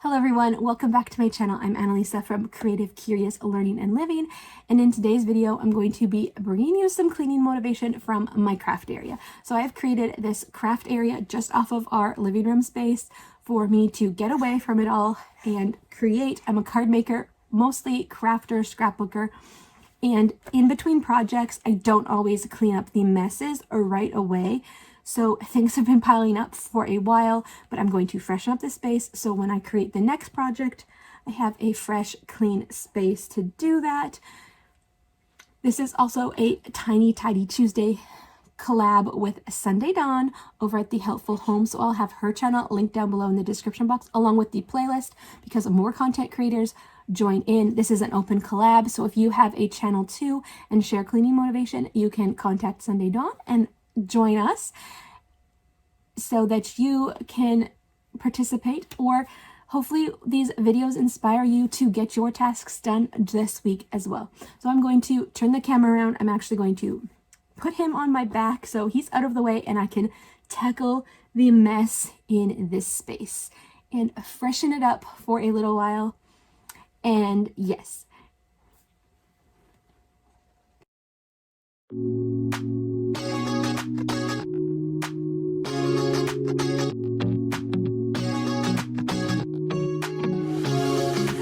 Hello everyone, welcome back to my channel. I'm Annalisa from Creative Curious Learning and Living, and in today's video I'm going to be bringing you some cleaning motivation from my craft area. So I have created this craft area just off of our living room space for me to get away from it all and create. I'm a card maker, mostly crafter, scrapbooker, and in between projects I don't always clean up the messes right away. So things have been piling up for a while, but I'm going to freshen up the space so when I create the next project, I have a fresh, clean space to do that. This is also a Tiny Tidy Tuesday collab with Sunday Dawn over at The Helpful Home. So I'll have her channel linked down below in the description box along with the playlist because more content creators join in. This is an open collab, so if you have a channel too and share cleaning motivation, you can contact Sunday Dawn and join us so that you can participate, or hopefully these videos inspire you to get your tasks done this week as well. So I'm going to turn the camera around. I'm actually going to put him on my back so he's out of the way and I can tackle the mess in this space and freshen it up for a little while. And yes,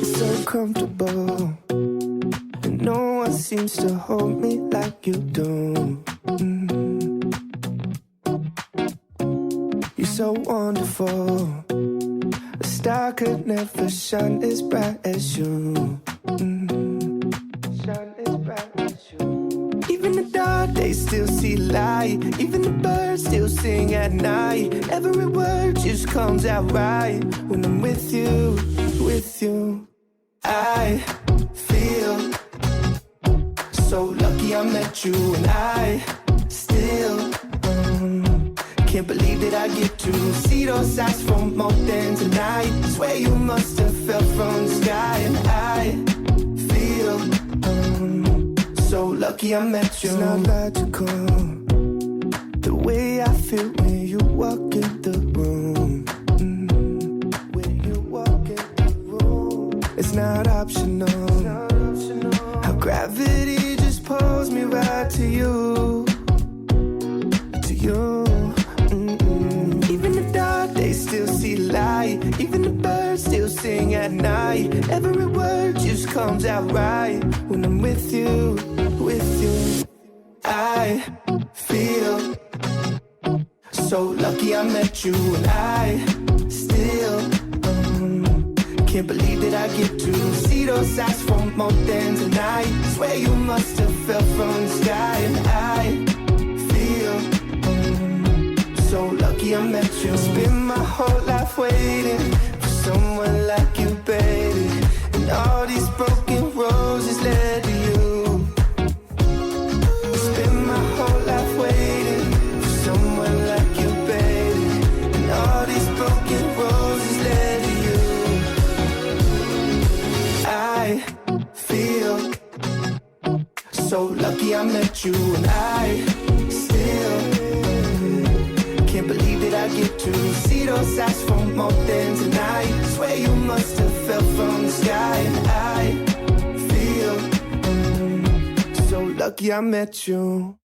so comfortable, and no one seems to hold me like you do. You're so wonderful, a star could never shine as bright as you. Shine as bright as you. Even the dark days still see light, even the birds still sing at night. Every word just comes out right when I'm with you, with you. I feel so lucky I met you, and I still can't believe that I get to see those eyes for more than tonight. Swear you must have fell from the sky, and I feel so lucky I met you. It's not logical, the way I feel when you walk in the room. When you walk in the room, it's not optional. How gravity just pulls me right to you, to you. Even the dark days still see light, even the birds still sing at night. Every word just comes out right when I'm with you, with you. I feel so lucky I met you, and I still can't believe that I get to see those eyes for more than tonight. Swear you must have fell from the sky, and I feel so lucky I met you. Spent my whole life waiting for someone like you, baby, and all these broken roses led to you. Spent my whole life waiting for someone like you, baby, and all these broken roses led to you. I feel so lucky I met you, and I still can't believe that I get to see those eyes for more than tonight. Swear you must have fell from the sky, and I feel so lucky I met you.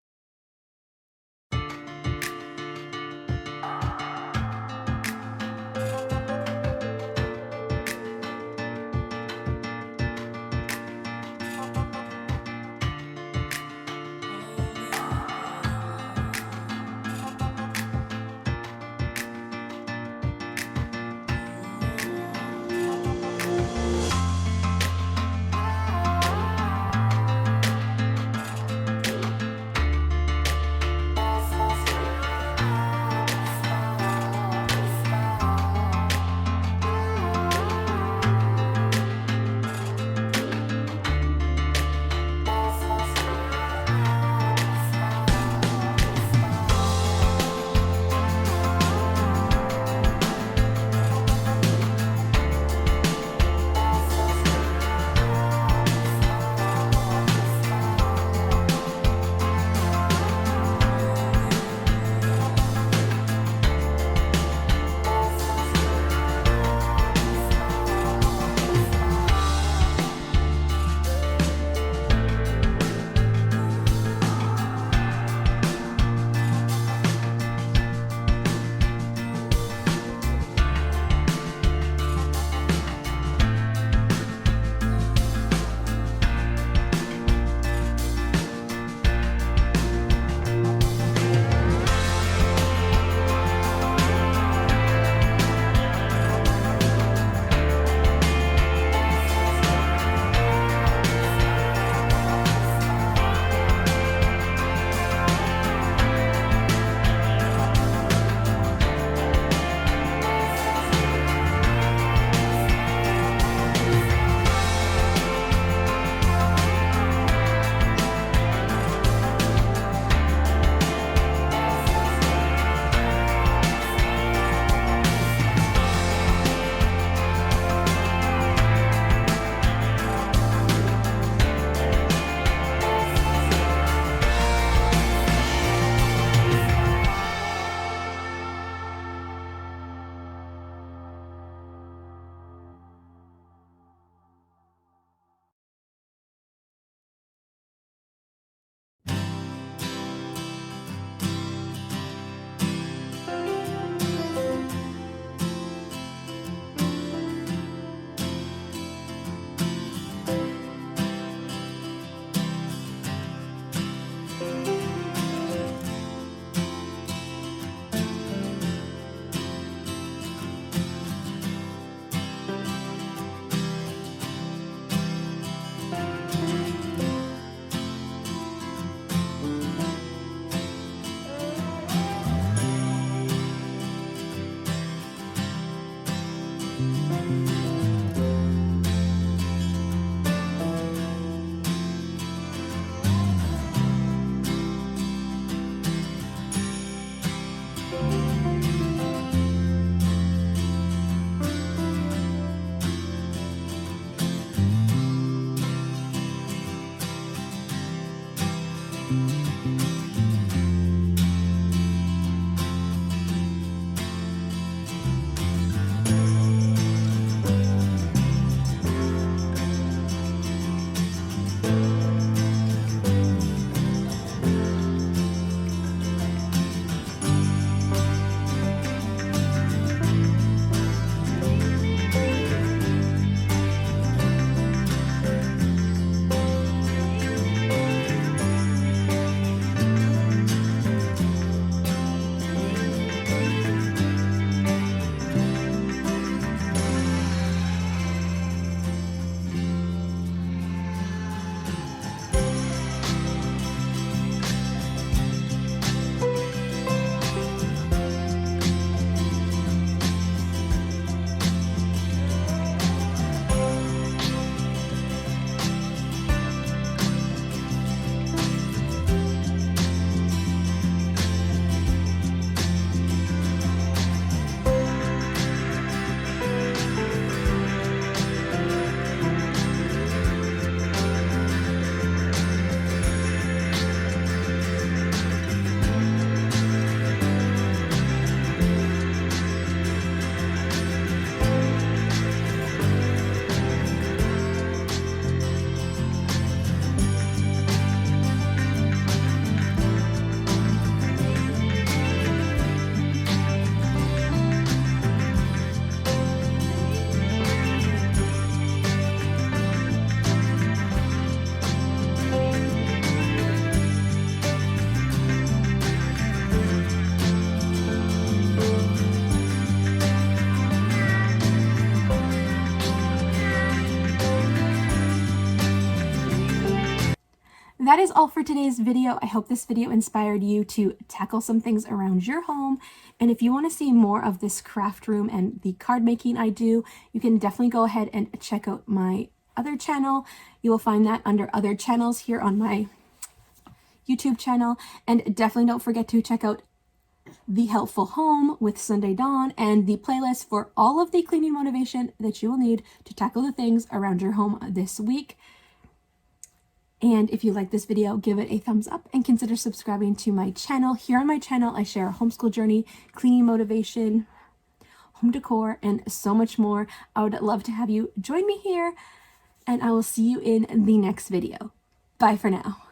that is all for today's video. I hope this video inspired you to tackle some things around your home. And if you want to see more of this craft room and the card making I do, you can definitely go ahead and check out my other channel. You will find that under other channels here on my YouTube channel. And definitely don't forget to check out The Helpful Home with Sunday Dawn and the playlist for all of the cleaning motivation that you will need to tackle the things around your home this week. And if you like this video, give it a thumbs up and consider subscribing to my channel. Here on my channel, I share a homeschool journey, cleaning motivation, home decor, and so much more. I would love to have you join me here, and I will see you in the next video. Bye for now.